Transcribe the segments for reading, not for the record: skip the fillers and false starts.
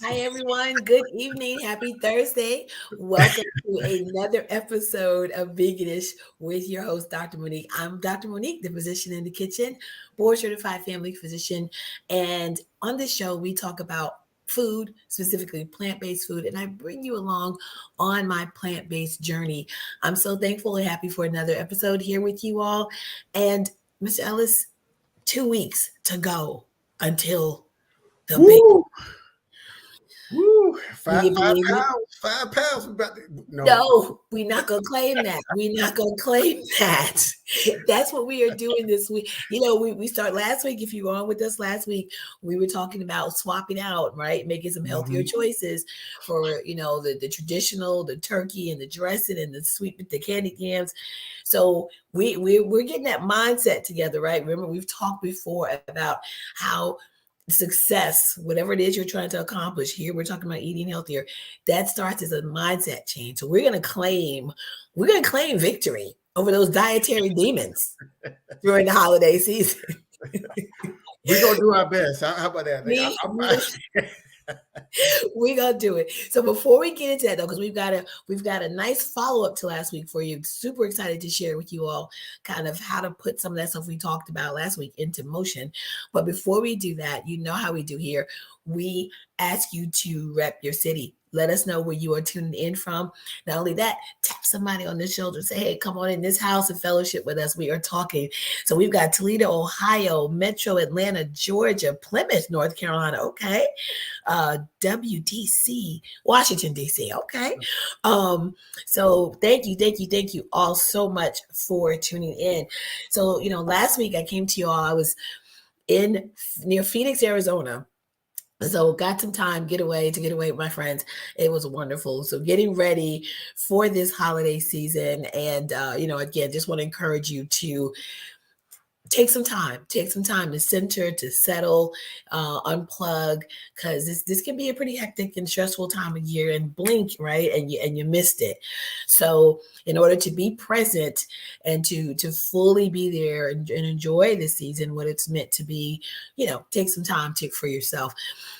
Hi, everyone. Good evening. Happy Thursday. Welcome to another episode of Veganish with your host, Dr. Monique. I'm Dr. Monique, the physician in the kitchen, board certified family physician. And on this show, we talk about food, specifically plant-based food, and I bring you along on my plant-based journey. I'm so thankful and happy for another episode here with you all. And Mr. Ellis, 2 weeks to go until the big. Woo! Woo! Can Five, you five believe it? pounds. 5 pounds. We about to, no. No, we're not gonna claim that. We're not gonna claim that. That's what we are doing this week. We start last week. If you were on with us last week, we were talking about swapping out, right? Making some healthier Mhm. choices for the traditional, the turkey and the dressing and the candied yams. So we're getting that mindset together, right? Remember, we've talked before about how success, whatever it is you're trying to accomplish. Here we're talking about eating healthier. That starts as a mindset change. So we're gonna claim victory over those dietary demons during the holiday season. We're going to do our best. How about that? We, we're gonna do it. So before we get into that though, because we've got a nice follow-up to last week for you. Super excited to share with you all kind of how to put some of that stuff we talked about last week into motion. But before we do that, you know how we do here. We ask you to rep your city. Let us know where you are tuning in from. Not only that, tap somebody on the shoulder, say, hey, come on in this house and fellowship with us. We are talking. So we've got Toledo, Ohio, Metro Atlanta, Georgia, Plymouth, North Carolina. Okay. WDC, Washington, D.C. Okay. So thank you all so much for tuning in. So, last week I came to you all, I was near Phoenix, Arizona. So got some time to get away with my friends. It was wonderful. So getting ready for this holiday season. And, again, just want to encourage you to take some time to center, to settle, unplug, because this can be a pretty hectic and stressful time of year, and blink, right, and you missed it. So in order to be present and to fully be there and enjoy this season, what it's meant to be, take some time for yourself.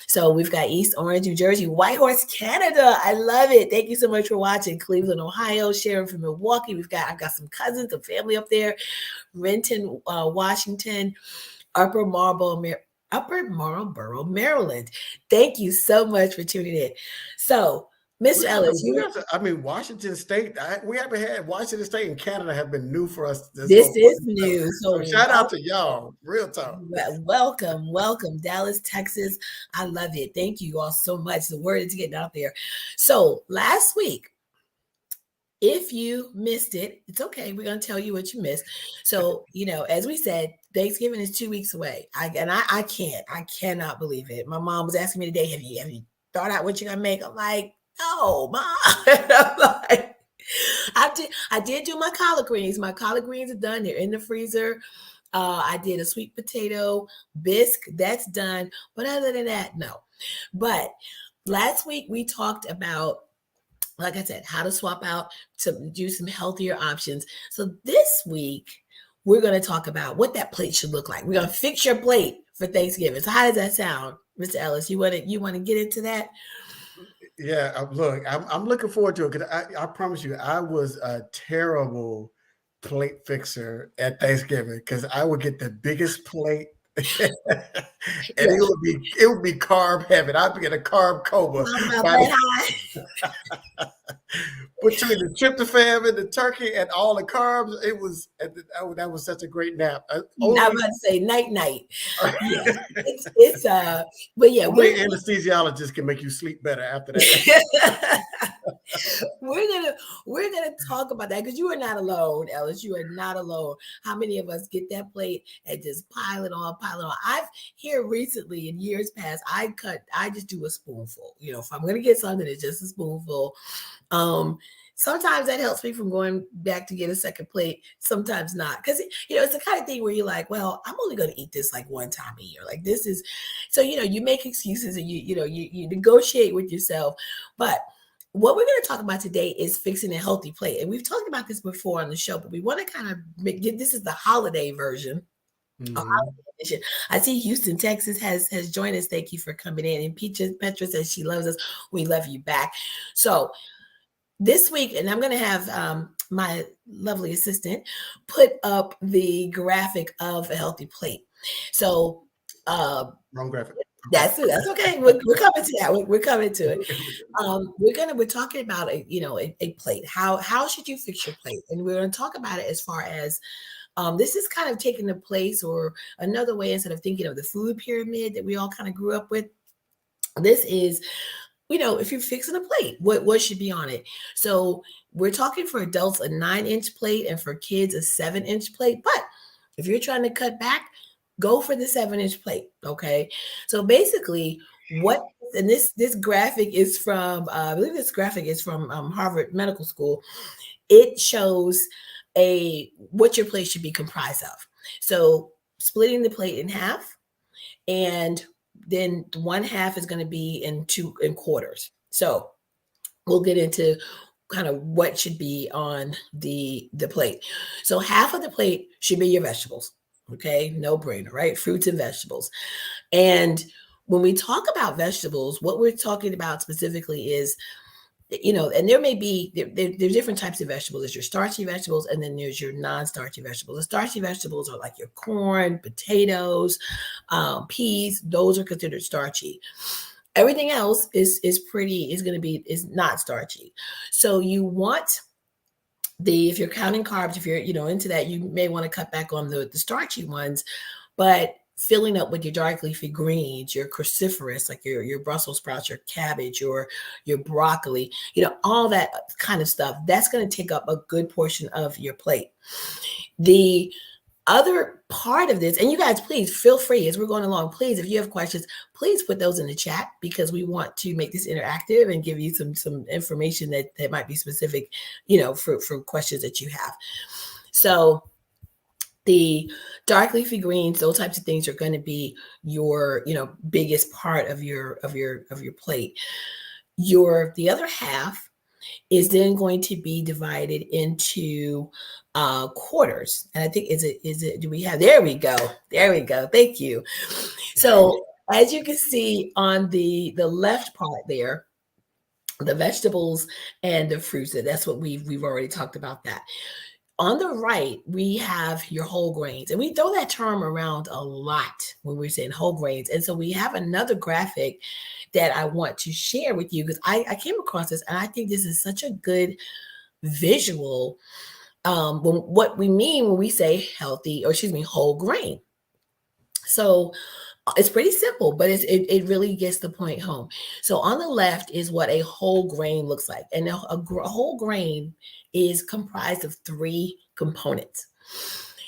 So we've got East Orange, New Jersey, Whitehorse, Canada. I love it. Thank you so much for watching. Cleveland, Ohio, Sharon from Milwaukee. I've got some cousins and family up there. Renton, Washington, Upper Marlboro, Maryland. Thank you so much for tuning in. So, Mr. Ellis, Washington State. We haven't had Washington State and Canada have been new for us. This is new. So shout out to y'all. Real talk. Welcome, Dallas, Texas. I love it. Thank you all so much. The word is getting out there. So last week, if you missed it, it's okay. We're going to tell you what you missed. So, as we said, Thanksgiving is 2 weeks away. I cannot believe it. My mom was asking me today, have you thought out what you're going to make? I'm like, no, Mom. I'm like, I did do my collard greens. My collard greens are done. They're in the freezer. I did a sweet potato bisque. That's done. But other than that, no. But last week we talked about, like I said, how to swap out to do some healthier options. So this week, we're going to talk about what that plate should look like. We're going to fix your plate for Thanksgiving. So how does that sound, Mr. Ellis? You want to get into that? Yeah, look, I'm looking forward to it because I promise you, I was a terrible plate fixer at Thanksgiving because I would get the biggest plate. And it would be carb heavy. I'd be in a carb coma. Between the tryptophan and the turkey and all the carbs, that was such a great nap. I was about to say night. Yeah, but yeah, only anesthesiologist can make you sleep better after that. We're gonna talk about that because you are not alone, Ellis. You are not alone. How many of us get that plate and just pile it on? I've here recently in years past, I just do a spoonful. If I'm gonna get something, it's just a spoonful. Sometimes that helps me from going back to get a second plate. Sometimes not, because it's the kind of thing where you're like, well, I'm only going to eat this like one time a year. Like this is, so you make excuses and you negotiate with yourself. But what we're going to talk about today is fixing a healthy plate, and we've talked about this before on the show. But we want to kind of this is the holiday version Mhm. Edition. I see Houston, Texas has joined us. Thank you for coming in. And Petra says she loves us. We love you back. So this week, and I'm going to have my lovely assistant put up the graphic of a healthy plate. So uh, Wrong graphic. Okay. that's okay. We're coming to that. We're coming to it. We're talking about a plate. How should you fix your plate? And we're going to talk about it as far as this is kind of taking the place or another way instead of thinking of the food pyramid that we all kind of grew up with. This is, if you're fixing a plate, what should be on it? So we're talking for adults a 9-inch plate and for kids a 7-inch plate. But if you're trying to cut back, go for the 7-inch plate. Okay. So basically, what and this graphic is from I believe this graphic is from Harvard Medical School. It shows a what your plate should be comprised of. So splitting the plate in half, and then one half is going to be in quarters. So we'll get into kind of what should be on the plate. So half of the plate should be your vegetables. Okay, no brainer, right? Fruits and vegetables. And when we talk about vegetables, what we're talking about specifically is, and there may be there's different types of vegetables. There's your starchy vegetables, and then there's your non-starchy vegetables. The starchy vegetables are like your corn, potatoes, peas. Those are considered starchy. Everything else is not starchy. So you want if you're counting carbs, if you're into that, you may want to cut back on the starchy ones, but filling up with your dark leafy greens, your cruciferous, like your Brussels sprouts, your cabbage, your broccoli, all that kind of stuff. That's going to take up a good portion of your plate. The other part of this, and you guys, please feel free as we're going along, please, if you have questions, please put those in the chat, because we want to make this interactive and give you some information that might be specific, for questions that you have. So the dark leafy greens, those types of things are going to be your, biggest part of your plate. The other half is then going to be divided into quarters. And I think do we have, there we go. Thank you. So as you can see on the left part there, the vegetables and the fruits, that's what we've already talked about that. On the right, we have your whole grains, and we throw that term around a lot when we're saying whole grains. And so we have another graphic that I want to share with you, because I came across this, and I think this is such a good visual, what we mean when we say whole grain. So it's pretty simple, but it really gets the point home. So on the left is what a whole grain looks like. And a whole grain is comprised of 3 components.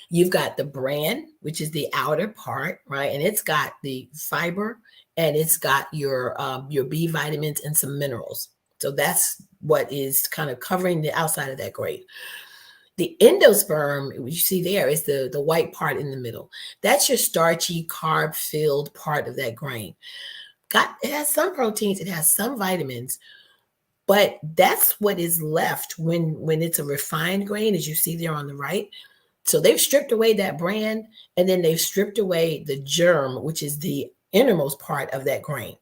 You've got the bran, which is the outer part, right? And it's got the fiber, and it's got your B vitamins and some minerals. So that's what is kind of covering the outside of that grain. The endosperm, you see there, is the white part in the middle. That's your starchy, carb-filled part of that grain. It has some proteins, it has some vitamins, but that's what is left when it's a refined grain, as you see there on the right. So they've stripped away that bran, and then they've stripped away the germ, which is the innermost part of that grain.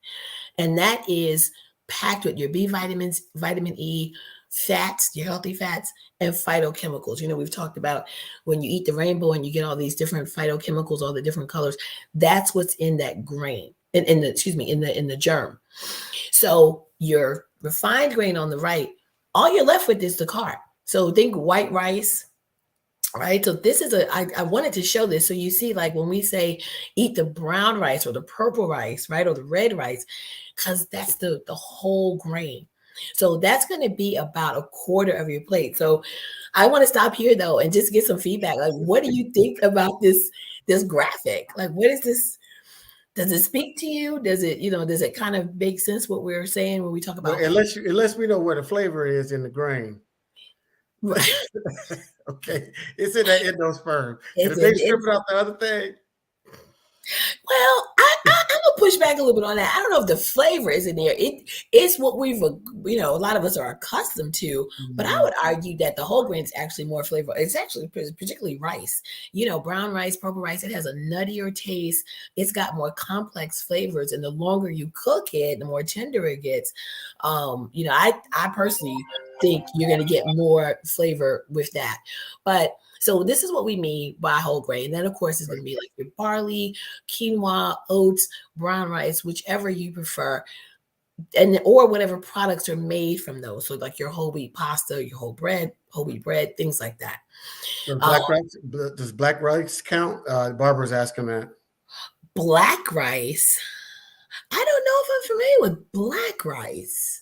And that is packed with your B vitamins, vitamin E, fats, your healthy fats, and phytochemicals. We've talked about when you eat the rainbow and you get all these different phytochemicals, all the different colors. That's what's in that grain, in the germ. So your refined grain on the right, all you're left with is the carb. So think white rice, right? So this is I wanted to show this. So you see, like when we say eat the brown rice or the purple rice, right? Or the red rice, because that's the whole grain. So that's going to be about a quarter of your plate. So I want to stop here though and just get some feedback. Like, what do you think about this graphic? Like, what is this? Does it speak to you? Does it kind of make sense what we're saying when we talk Well, about unless we know where the flavor is in the grain. Okay, it's in that endosperm, and it's if they in strip it out the other thing. Well, I'm gonna push back a little bit on that. I don't know if the flavor is in there. It's what we've, a lot of us are accustomed to. But I Mhm. would argue that the whole grain is actually more flavorful. It's actually particularly rice. Brown rice, purple rice. It has a nuttier taste. It's got more complex flavors, and the longer you cook it, the more tender it gets. I personally think you're going to get more flavor with that. But so this is what we mean by whole grain. Then of course it's going to be like your barley, quinoa, oats, brown rice, whichever you prefer, and or whatever products are made from those. So like your whole wheat pasta, your whole wheat bread, things like that. Does Um, black rice count? Barbara's asking that. Black rice. I don't know if I'm familiar with black rice.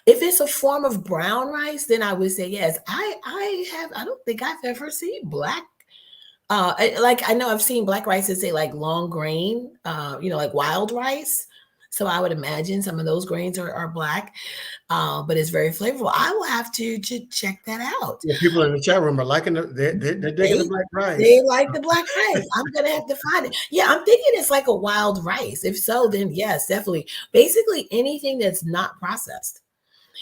If it's a form of brown rice, then I would say yes. I don't think I've ever seen black. Like I know I've seen black rice that say like long grain, like wild rice. So I would imagine some of those grains are black, but it's very flavorful. I will have to check that out. Yeah, people in the chat room are liking they're digging the They black they rice. like the black rice. I'm gonna have to find it. Yeah, I'm thinking it's like a wild rice. If so, then yes, definitely. Basically anything that's not processed.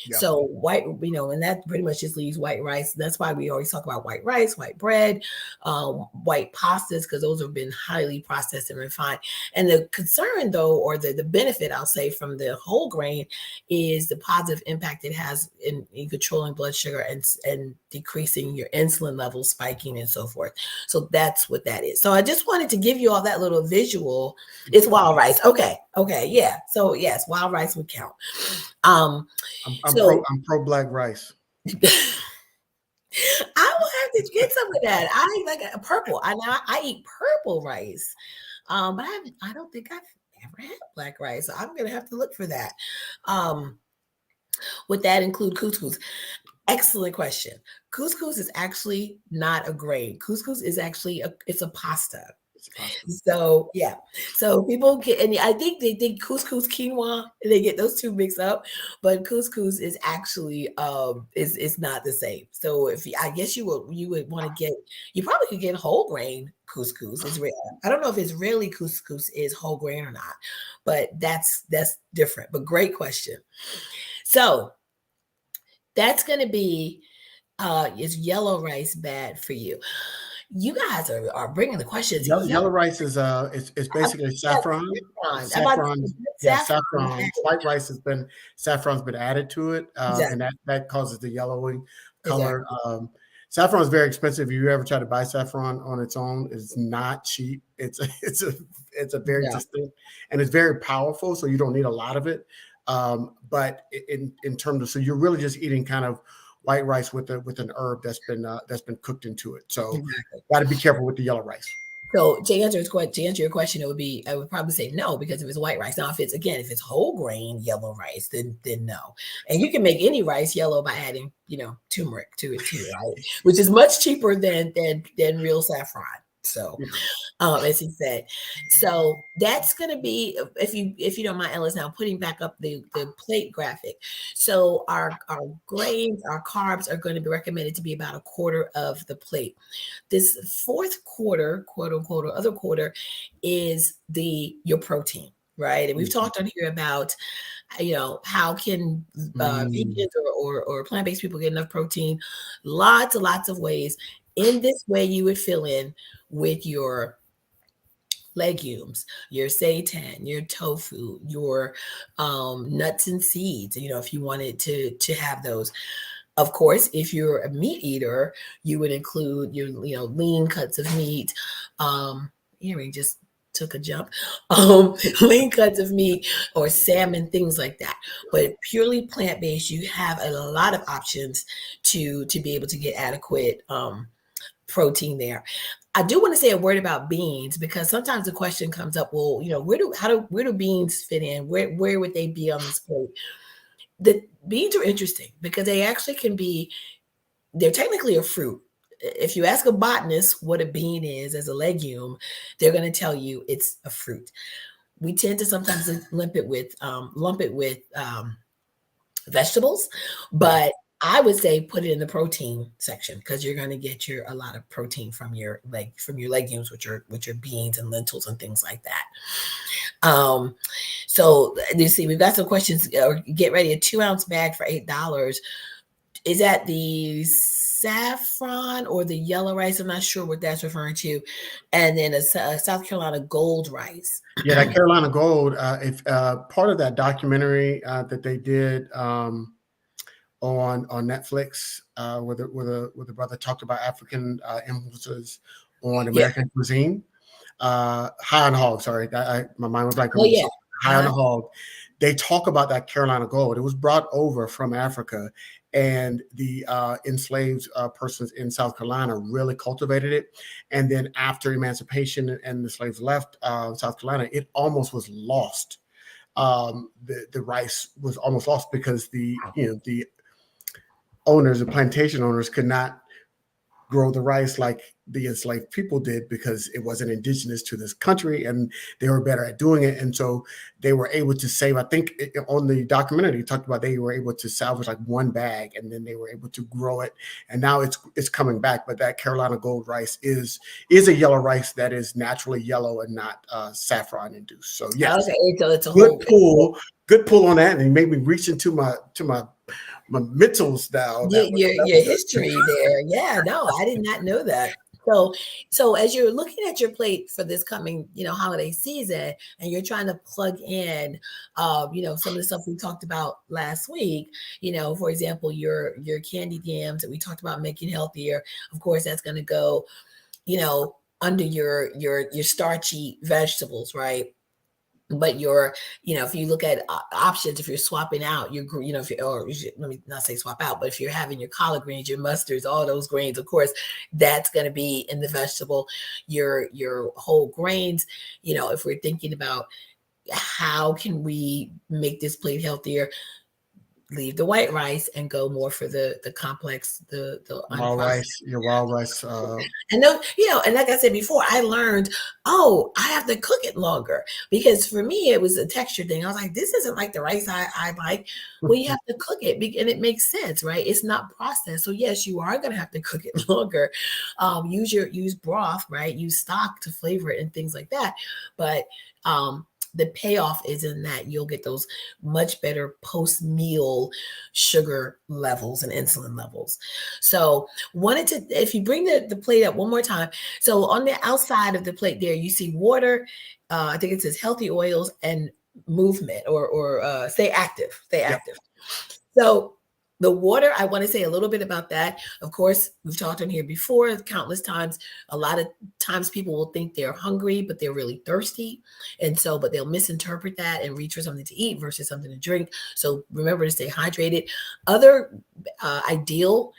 Yeah. So white, and that pretty much just leaves white rice. That's why we always talk about white rice, white bread, white pastas, because those have been highly processed and refined. And the concern, though, or the benefit, I'll say, from the whole grain is the positive impact it has in controlling blood sugar and decreasing your insulin levels, spiking, and so forth. So that's what that is. So I just wanted to give you all that little visual. It's wild rice. Okay, yeah. So yes, wild rice would count. Um, so I'm pro black rice. I will have to get some of that. I like a purple. I eat purple rice. But I don't think I've ever had black rice. So I'm gonna have to look for that. Um, would that include couscous? Excellent question. Couscous is actually not a grain. Couscous is actually it's a pasta. It's pasta. So yeah, so people get, and I think they think couscous quinoa, and they get those two mixed up, but couscous is actually is not the same. So I guess you would want to get, you probably could get whole grain couscous. It's rare. I don't know if Israeli couscous is whole grain or not, but that's different. But great question. So that's going to be is yellow rice bad for you? You guys are bringing the questions. Yellow rice is it's I'm basically yeah, saffron. saffron. I'm about to say, Saffron, yeah, saffron saffron. added. White rice saffron's been added to it, and Exactly, that causes the yellowing color. exactly. Saffron is very expensive. If you ever try to buy saffron on its own, it's not cheap. It's it's a very Yeah, distinct, and it's very powerful. So you don't need a lot of it. But in terms of, so you're really just eating kind of white rice with an herb that's been cooked into it. So exactly. got to be careful with the yellow rice. So to answer your question, I would probably say no, because if it's white rice. Now, if it's whole grain yellow rice, then no. And you can make any rice yellow by adding, turmeric to it too, right? Which is much cheaper than real saffron. So as he said. So that's going to be, if you don't mind, Ellis, now putting back up the plate graphic. So our grains, our carbs are going to be recommended to be about a quarter of the plate. This fourth quarter, quote unquote, or other quarter, is your protein, right? And we've talked on here about how can Mm. vegans or plant-based people get enough protein? Lots and lots of ways. In this way, you would fill in with your legumes, your seitan, your tofu, your nuts and seeds. If you wanted to have those, of course, if you're a meat eater, you would include your lean cuts of meat. Earring just took a jump. Lean cuts of meat or salmon, things like that. But purely plant based, you have a lot of options to be able to get adequate protein there. I do want to say a word about beans, because sometimes the question comes up, well, where do beans fit in? Where would they be on this plate? The beans are interesting because they actually they're technically a fruit. If you ask a botanist what a bean is as a legume, they're going to tell you it's a fruit. We tend to sometimes lump it with vegetables, Yeah. but I would say put it in the protein section, because you're going to get a lot of protein from your legumes, which are beans and lentils and things like that. Um, so you see, we've got some questions. Or get ready, a 2 ounce bag for $8. Is that the saffron or the yellow rice? I'm not sure what that's referring to. And then a South Carolina gold rice. Yeah, that Carolina Gold. If part of that documentary that they did on Netflix, where the brother talked about African influences on Yeah. American cuisine. High on the Hog. Sorry, my mind was blank Oh on the yeah. song. High on Uh-huh. the Hog. They talk about that Carolina Gold. It was brought over from Africa, and the enslaved persons in South Carolina really cultivated it. And then after emancipation and the slaves left South Carolina, it almost was lost. The rice was almost lost because the owners, the plantation owners, could not grow the rice like the enslaved people did because it wasn't indigenous to this country and they were better at doing it. And so they were able to save, I think on the documentary, talked about they were able to salvage like one bag and then they were able to grow it. And now it's coming back. But that Carolina Gold rice is a yellow rice that is naturally yellow and not saffron induced. So yes, Okay. So it's a good whole. pull, good pull on that. And you made me reach into my mentals now. Your history there. Yeah, no, I did not know that. So as you're looking at your plate for this coming, holiday season, and you're trying to plug in, some of the stuff we talked about last week. For example, your candied yams that we talked about making healthier. Of course, that's going to go, under your starchy vegetables, right? But if you look at options, if you're swapping out if you, or let me not say swap out, but if you're having your collard greens, your mustards, all those grains, of course, that's going to be in the vegetable. Your whole grains, if we're thinking about how can we make this plate healthier, leave the white rice and go more for the complex, the Wild unprocessed. rice, your wild rice. And no, and like I said before, I learned, oh, I have to cook it longer because for me it was a texture thing. I was like, this isn't like the rice I like. Well, you have to cook it, and it makes sense, right? It's not processed, so yes, you are going to have to cook it longer. Use broth, right? Use stock to flavor it and things like that. But the payoff is in that you'll get those much better post meal sugar levels and insulin levels. So wanted to, if you bring the plate up one more time. So on the outside of the plate there, you see water. I think it says healthy oils and movement or stay active, stay Yep. active. So the water, I want to say a little bit about that. Of course, we've talked on here before countless times. A lot of times people will think they're hungry, but they're really thirsty. But they'll misinterpret that and reach for something to eat versus something to drink. So remember to stay hydrated. Other ideal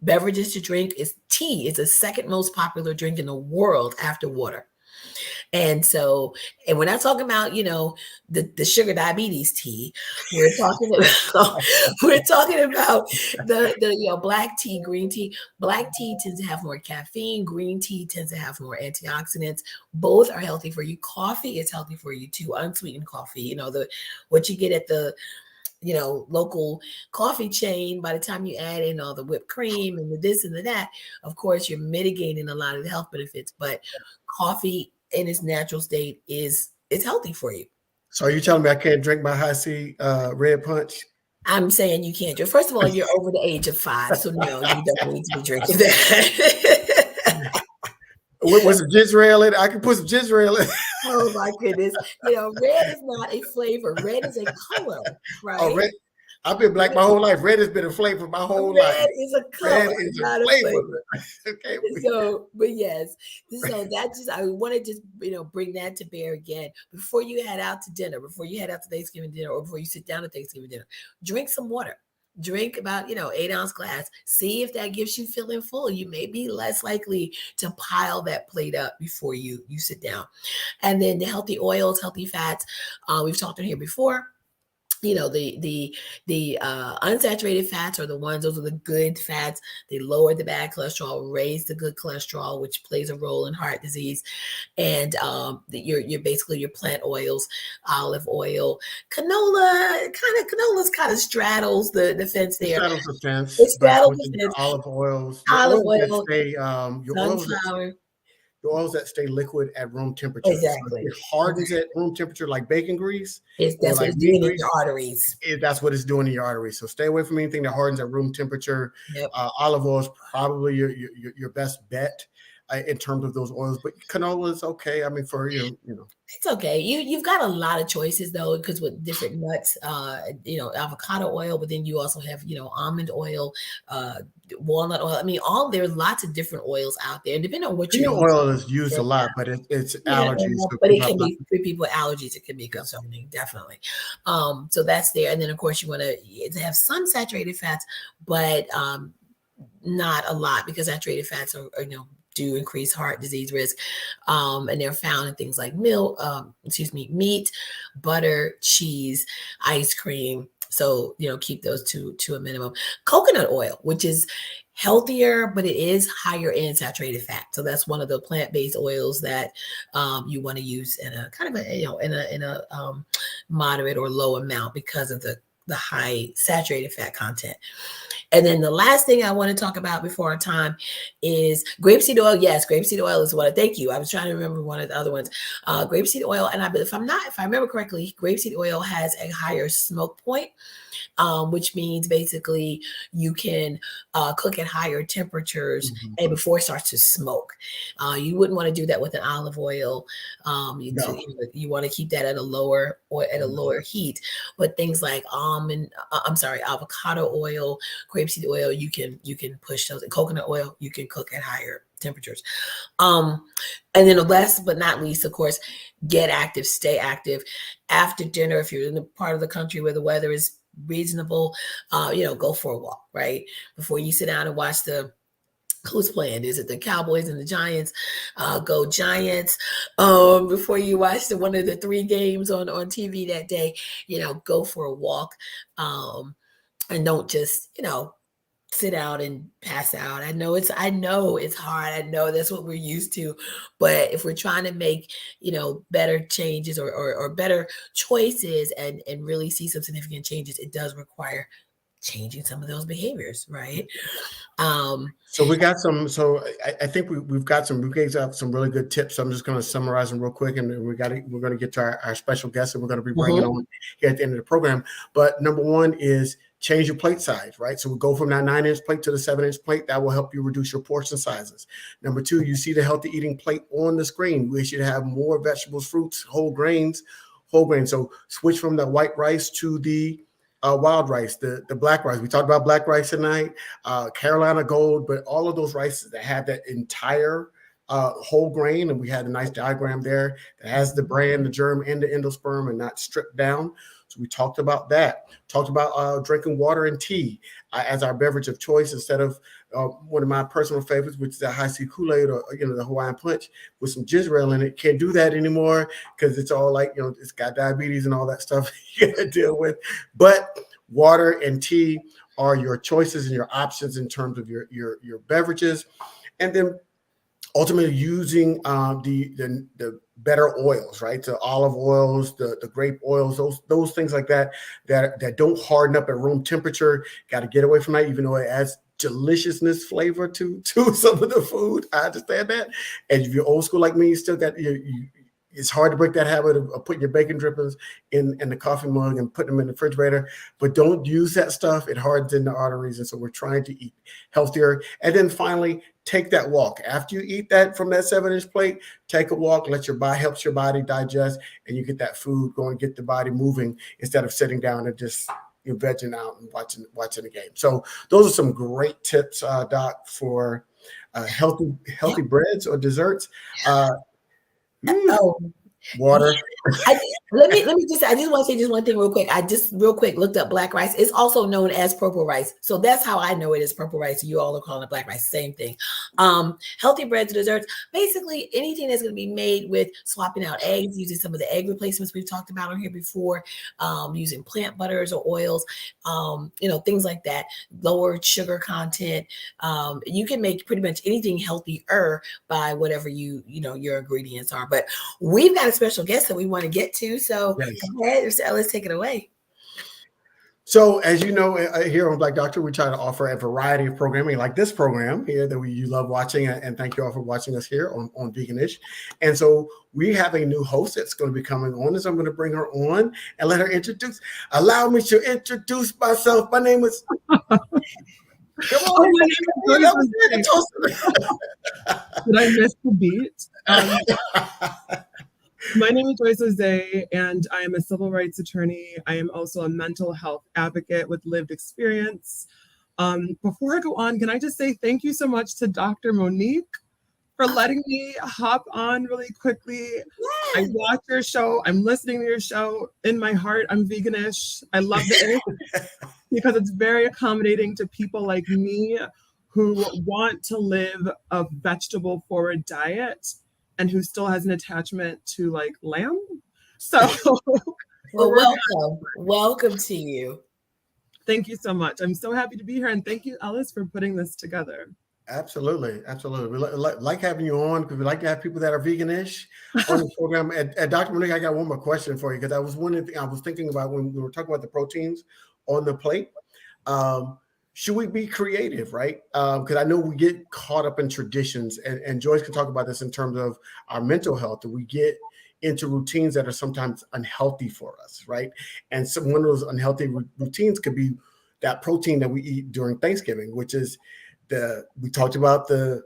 beverages to drink is tea. It's the second most popular drink in the world after water. And we're not talking about, the sugar diabetes tea. We're talking about the black tea, green tea. Black tea tends to have more caffeine. Green tea tends to have more antioxidants. Both are healthy for you. Coffee is healthy for you too. Unsweetened coffee, what you get at the local coffee chain, by the time you add in all the whipped cream and the this and the that, of course, you're mitigating a lot of the health benefits. But coffee in its natural state is healthy for you. So are you telling me I can't drink my high C red punch? I'm saying you can't drink. First of all, you're over the age of 5, so no, you don't need to be drinking that. With some ginger ale in it? I can put some ginger ale in. Oh my goodness. Red is not a flavor. Red is a color, Oh, right? red. I've been black my whole life. Red has been a flavor my whole life. Red is a Red color, is a not a flavor. flavor. Okay. But yes, so that just, I want to just bring that to bear again before you head out to dinner, before you head out to Thanksgiving dinner, or before you sit down at Thanksgiving dinner. Drink some water. Drink about 8-ounce glass. See if that gives you feeling full. You may be less likely to pile that plate up before you sit down. And then the healthy oils, healthy fats. We've talked on here before. The unsaturated fats are the ones, those are the good fats. They lower the bad cholesterol, raise the good cholesterol, which plays a role in heart disease. And you're basically your plant oils, olive oil, canola's kind of straddles the fence It there. straddles the fence, It but straddles with the your fence. olive oils, Olive oil, your oils that sunflower. the oils that stay liquid at room temperature. So if Exactly. it hardens at room temperature, like bacon grease or That's what like it's meat doing in grease, your arteries. that's what it's doing in your arteries. So stay away from anything that hardens at room temperature. Yep. Olive oil is probably your best bet in terms of those oils, but canola is okay. I mean, for It's okay. You've got a lot of choices though, because with different nuts, avocado oil, but then you also have, almond oil, uh, walnut oil. I mean, there's lots of different oils out there, and depending on what you're peanut using. oil is used a lot, but it's Yeah, allergies. So but it people have can lots be for people with allergies. It can be yeah. concerning, definitely. So that's there, and then of course you want to have some saturated fats, but not a lot because saturated fats do increase heart disease risk, and they're found in things like milk, meat, butter, cheese, ice cream. So keep those to a minimum. Coconut oil, which is healthier, but it is higher in saturated fat. So that's one of the plant-based oils that you want to use in a kind of a moderate or low amount because of the high saturated fat content. And then the last thing I want to talk about before our time is grapeseed oil. Yes, grapeseed oil is what. Thank you. I was trying to remember one of the other ones. Grapeseed oil, and if I remember correctly, grapeseed oil has a higher smoke point, which means basically you can cook at higher temperatures Mhm. and before it starts to smoke. You wouldn't want to do that with an olive oil. No. You want to keep that at a lower or at a lower heat. But things like avocado oil, grapeseed oil, you can push those. And coconut oil, you can cook at higher temperatures. Um, and then last but not least, of course, get active, stay active. After dinner, if you're in the part of the country where the weather is reasonable, go for a walk, right? Before you sit down and watch who's playing? Is it the Cowboys and the Giants? Go Giants. Before you watch one of the three games on TV that day, go for a walk. And don't just, sit out and pass out. I know it's hard. I know that's what we're used to. But if we're trying to make, better changes or better choices and really see some significant changes, it does require changing some of those behaviors, right? Um, So we got some. So I think we've got some. We gave out some really good tips. So I'm just going to summarize them real quick, and we're going to get to our special guest, and we're going to be bringing mhm. on here at the end of the program. But number one is change your plate size, right? So we go from that 9-inch plate to the 7-inch plate. That will help you reduce your portion sizes. Number two, you see the healthy eating plate on the screen. We should have more vegetables, fruits, whole grains. So switch from the white rice to the wild rice, the black rice. We talked about black rice tonight, Carolina Gold, but all of those rices that have that entire whole grain, and we had a nice diagram there that has the bran, the germ, and the endosperm, and not stripped down. So we talked about that. Talked about drinking water and tea as our beverage of choice instead of one of my personal favorites, which is the high C Kool-Aid or the Hawaiian Punch with some ginger ale in it. Can't do that anymore because it's all like it's got diabetes and all that stuff you got to deal with. But water and tea are your choices and your options in terms of your beverages, and then ultimately using the better oils, right? The olive oils, the grape oils, those things like that don't harden up at room temperature. Got to get away from that, even though it adds deliciousness flavor to some of the food. I understand that. And if you're old school like me, you still got it's hard to break that habit of putting your bacon drippings in the coffee mug and putting them in the refrigerator. But don't use that stuff. It hardens in the arteries. And so we're trying to eat healthier. And then finally, take that walk. After you eat that from that 7-inch plate, take a walk, helps your body digest, and you get that food going, get the body moving instead of sitting down and just vegging out and watching the game. So those are some great tips, Doc, for Yeah. healthy breads or desserts. Oh, Water. I, let me just I just want to say just one thing real quick. I just real quick looked up black rice. It's also known as purple rice. So that's how I know it is purple rice. You all are calling it black rice. Same thing. Healthy breads and desserts. Basically anything that's going to be made with swapping out eggs, using some of the egg replacements we've talked about on here before, using plant butters or oils, things like that. Lower sugar content. You can make pretty much anything healthier by whatever your ingredients are. But we've got a special guest that we want to get to. So Yes. go ahead, let's take it away. So, as you know, here on Black Doctor, we try to offer a variety of programming, like this program here that you love watching, and thank you all for watching us here on Veganish. And so, we have a new host that's going to be coming on, and so I'm going to bring her on and let her introduce. Allow me to introduce myself. My name is. Come Oh, on, my name is Joyce. Did I miss the beat? My name is Joyce Jose, and I am a civil rights attorney. I am also a mental health advocate with lived experience. Before I go on, can I just say thank you so much to Dr. Monique for letting me hop on really quickly. I watch your show. I'm listening to your show. In my heart, I'm veganish. I love the because it's very accommodating to people like me who want to live a vegetable forward diet and who still has an attachment to like lamb. So well, welcome to you. Thank you so much. I'm so happy to be here, and thank you, Ellis, for putting this together. Absolutely. We like having you on because we like to have people that are veganish on the program. And Dr. Monique, I got one more question for you because I was thinking about when we were talking about the proteins on the plate. Should we be creative, right? Because I know we get caught up in traditions, and Joyce can talk about this in terms of our mental health. We get into routines that are sometimes unhealthy for us, right? And one of those unhealthy routines could be that protein that we eat during Thanksgiving, which is we talked about the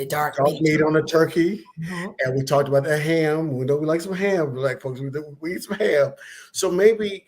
dark meat on the turkey, and we talked about the ham. We know we like some ham, black folks. We eat some ham. So maybe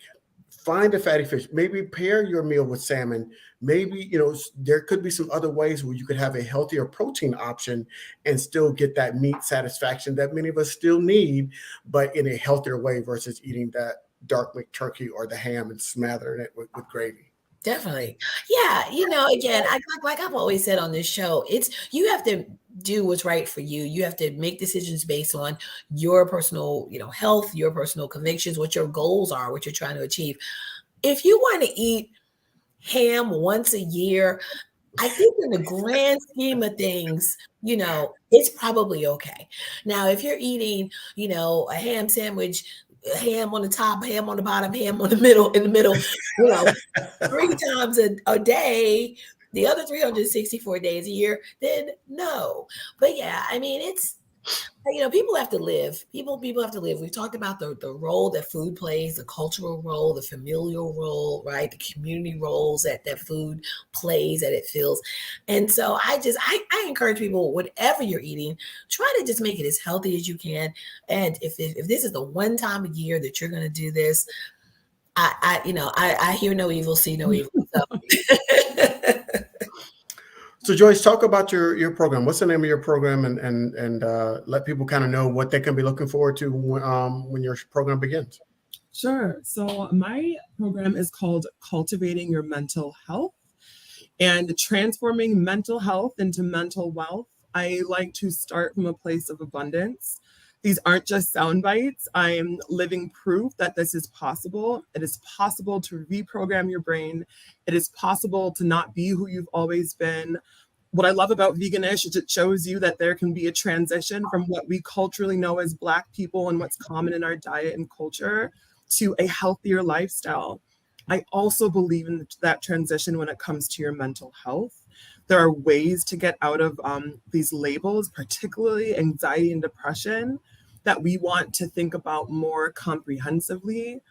find a fatty fish. Maybe pair your meal with salmon. Maybe there could be some other ways where you could have a healthier protein option and still get that meat satisfaction that many of us still need, but in a healthier way versus eating that dark meat turkey or the ham and smothering it with gravy. Definitely. Yeah. Again, like I've always said on this show, you have to do what's right for you. You have to make decisions based on your personal, health, your personal convictions, what your goals are, what you're trying to achieve. If you want to eat ham once a year, I think in the grand scheme of things, it's probably okay. Now, if you're eating, a ham sandwich, ham on the top, ham on the bottom, ham on the middle, in the middle, 3 times a day, the other 364 days a year, then no. But yeah, I mean, it's, people have to live. People have to live. We've talked about the role that food plays, the cultural role, the familial role, right? The community roles that food plays, that it fills. And so I encourage people, whatever you're eating, try to just make it as healthy as you can. And if this is the one time a year that you're going to do this, I hear no evil, see no evil. So. So Joyce, talk about your program. What's the name of your program, and let people kind of know what they can be looking forward to when your program begins. Sure. So my program is called Cultivating Your Mental Health and Transforming Mental Health into Mental Wealth. I like to start from a place of abundance. These aren't just sound bites. I'm living proof that this is possible. It is possible to reprogram your brain. It is possible to not be who you've always been. What I love about Veganish is it shows you that there can be a transition from what we culturally know as Black people and what's common in our diet and culture to a healthier lifestyle. I also believe in that transition when it comes to your mental health. There are ways to get out of these labels, particularly anxiety and depression, that we want to think about more comprehensively,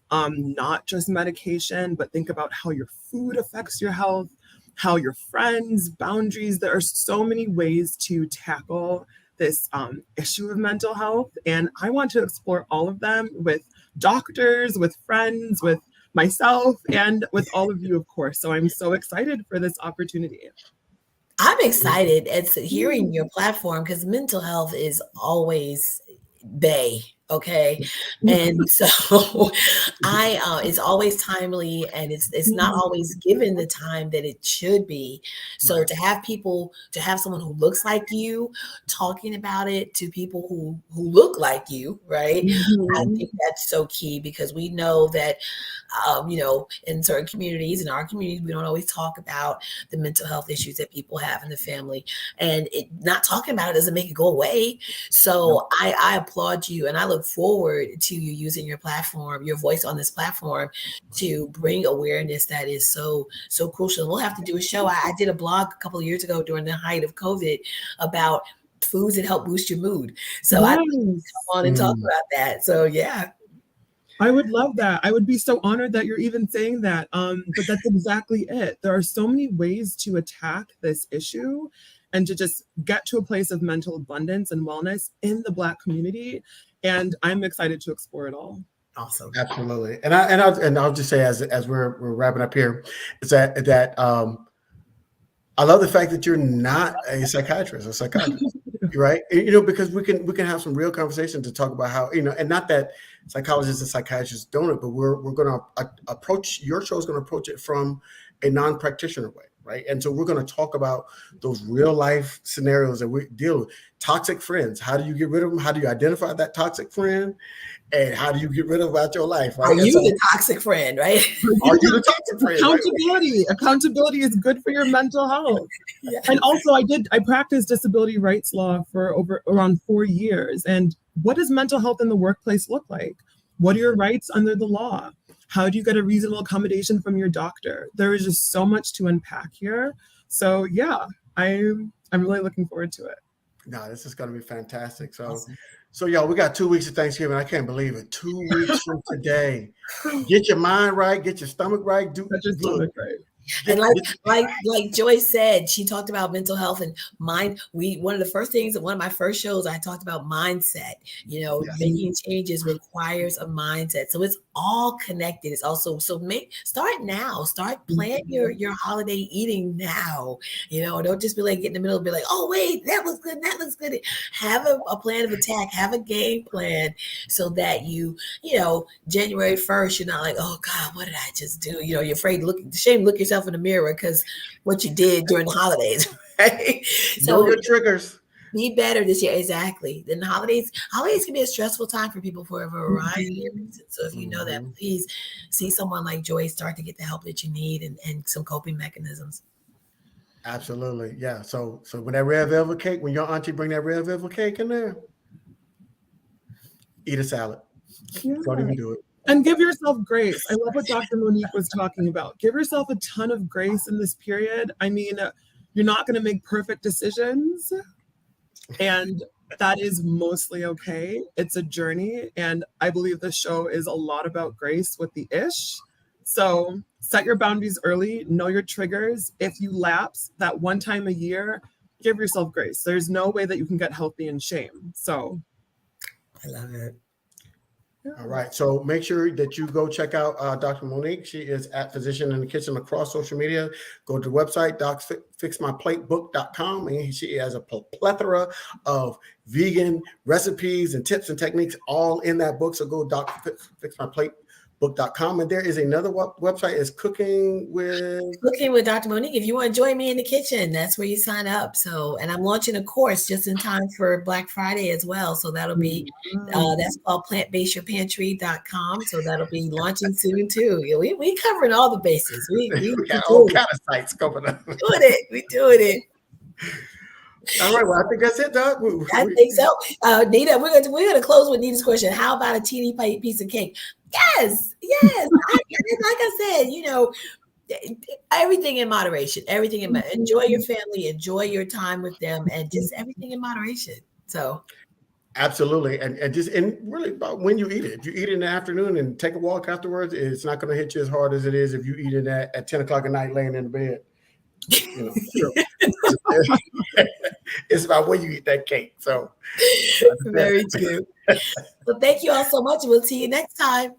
not just medication, but think about how your food affects your health, how your friends, boundaries. There are so many ways to tackle this issue of mental health. And I want to explore all of them with doctors, with friends, with myself, and with all of you, of course. So I'm so excited for this opportunity. I'm excited at hearing your platform because mental health is always bay. Okay. And so it's always timely, and it's not always given the time that it should be. So to have someone who looks like you talking about it to people who look like you, right? I think that's so key because we know that, in certain communities, in our communities, we don't always talk about the mental health issues that people have in the family, and not talking about it doesn't make it go away. So I applaud you, and I look look forward to you using your platform, your voice on this platform, to bring awareness that is so crucial. We'll have to do a show. I did a blog a couple of years ago during the height of COVID about foods that help boost your mood. So I come on and talk about that. So yeah. I would love that. I would be so honored that you're even saying that. But that's exactly it. There are so many ways to attack this issue and to just get to a place of mental abundance and wellness in the Black community. And I'm excited to explore it all. Awesome. Absolutely. And I'll just say as we're wrapping up here, is that I love the fact that you're not a psychiatrist, right? Because we can have some real conversation to talk about how, and not that psychologists and psychiatrists don't it, but we're going to approach, your show is going to approach it from a non-practitioner way, right? And so we're going to talk about those real life scenarios that we deal with. Toxic friends, how do you get rid of them? How do you identify that toxic friend? And how do you get rid of about your life, right? Are you the toxic friend, right? Are you the toxic friend? Accountability. Right? Accountability is good for your mental health. Yeah. And also I practiced disability rights law for around 4 years. And what does mental health in the workplace look like? What are your rights under the law? How do you get a reasonable accommodation from your doctor? There is just so much to unpack here. So yeah, I'm really looking forward to it. No, this is going to be fantastic. So, awesome. So y'all, we got 2 weeks of Thanksgiving. I can't believe it. 2 weeks from today. Get your mind right. Get your stomach right. Get your stomach right. And like Joyce said, she talked about mental health and mind. One of my first shows, I talked about mindset. Making changes requires a mindset. So it's all connected. It's also, start now. Start plan your holiday eating now. Don't just be like get in the middle and be like, oh wait, that looks good. That looks good. Have a plan of attack. Have a game plan so that January 1st, you're not like, oh God, what did I just do? You're afraid to look yourself in the mirror because what you did during the holidays, right? So know your triggers. Be better this year. Exactly. Then the holidays can be a stressful time for people for a variety of reasons. So if you know that, please see someone like Joy, start to get the help that you need and some coping mechanisms. Absolutely. Yeah. So when that red velvet cake, when your auntie bring that red velvet cake in there, eat a salad. Yeah. Don't even do it. And give yourself grace. I love what Dr. Monique was talking about. Give yourself a ton of grace in this period. I mean, you're not going to make perfect decisions, and that is mostly okay. It's a journey, and I believe the show is a lot about grace with the ish. So set your boundaries early, know your triggers. If you lapse that one time a year, give yourself grace. There's no way that you can get healthy in shame. So I love it. All right. So make sure that you go check out Dr. Monique. She is at Physician in the Kitchen across social media. Go to the website, docfixmyplatebook.com. And she has a plethora of vegan recipes and tips and techniques all in that book. So go docfixmyplatebook.com. And there is another website is Cooking with Dr. Monique. If you want to join me in the kitchen, that's where you sign up. So, and I'm launching a course just in time for Black Friday as well. So that'll be that's called plantbaseyourpantry.com. So that'll be launching soon too. We covering all the bases. We got all kind of sites coming up. We doing it. All right, well, I think that's it, Doc. I think so. Nita, we're gonna close with Nita's question. How about a teeny piece of cake? Yes. Like I said, everything in moderation. Enjoy your family, enjoy your time with them, and just everything in moderation. So. Absolutely, and really about when you eat it. If you eat it in the afternoon and take a walk afterwards, it's not going to hit you as hard as it is if you eat it at 10 o'clock at night laying in the bed. It's about when you eat that cake. So very true. Well, thank you all so much. We'll see you next time.